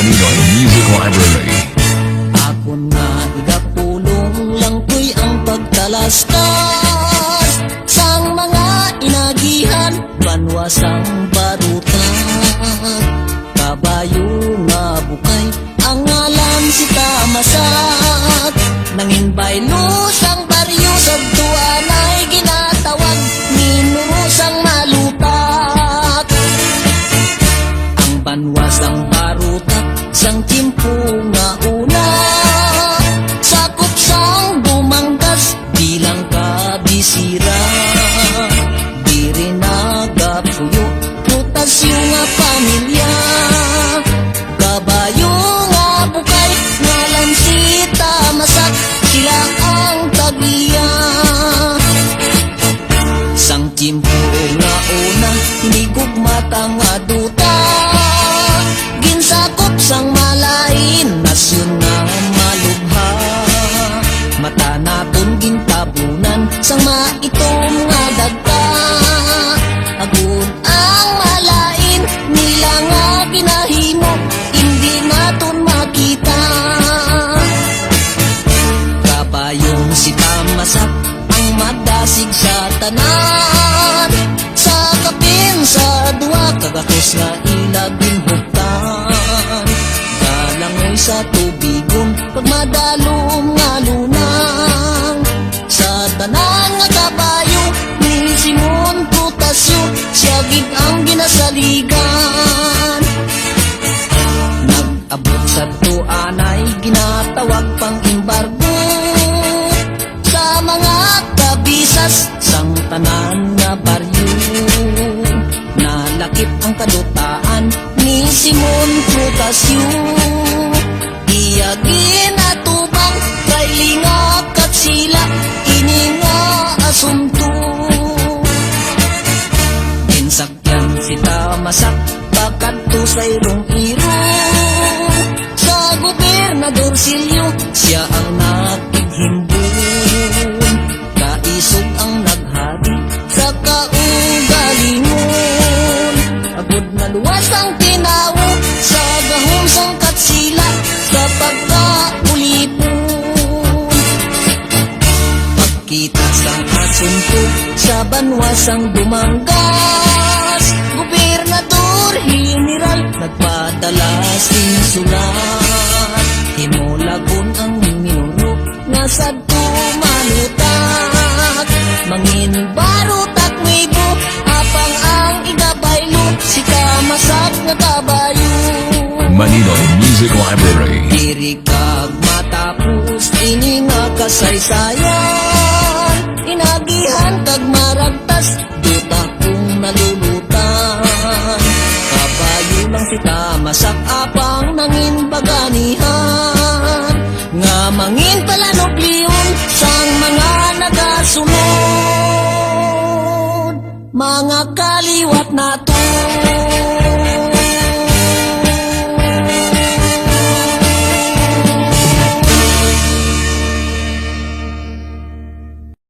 Maninoy Music Library. Ako na igapulong lang ko'y ang pagtalastas sang mga inagihan, banwasang barutan. Kabayo nga bukay, ang ngalan si Tamasat. Nangin baylo sang baryo, sa tuwan ay ginatawag, minurusang malutak. Ang banwasang barutak, sang timpo nga una, sakop sang dumanggas, bilang kabisira. Di rin nagapuyo, prutas yung nga pamilya. Kabayo nga bukay, ngalan si Tamasat, sila ang tagiya. Sang timpo nga una, hinigog matang aduta, ginsakop sang malain, nasyon nga malubha. Mata naton gintabunan, sang maitom nga dagta. Agun ang malain, nila nga ginahimo, hindi naton makita. Kabayong si Tamasat, ang madasig sa tanan. Sa kapin sa duwa, kagatos nga ilagin huktan. Galangoy sa tubigon, pag madalom nga lunang. Sa tanan nga kabayo, ni Simon Putasyo, siya gid ang ginasaligan. Nag-abot sa tuanay, ginatawag pang embargo. Sa mga kabisas, sang tanan nga baryo, nalakip ang kadutaan ni Simon Putasyo. Iya ginatubang, kay lingap kat sila, ini nga asunto. Insakyan si Tamasat, pakadto sa irong iro. Sa gobernador Silyo, siya ang nakighimbon. Kaisog ang naghari sa kaugalingon. Agod na luwas ang tinawo, sa gahom sang katsila, sa pagkaulipon. Pagkita sang asunto, sa banwasang dumanggas, gobernador general, nagpadala sing sulat. Himulagon ang minuro, nga sadto malutak. Mangin barutak mibo, apang ang igabaylo, si Tamasat nga kabayo. Maninoy Music Library. Diri kag matapos, ini nga kasaysayan. Inagihan kag maragtas, duta kong nalulutan. Kabayo lang si Tamasat, apang nangin baganihan. Nga mangin palanog liyon, sang mga nagasunod. Mga kaliwat nato,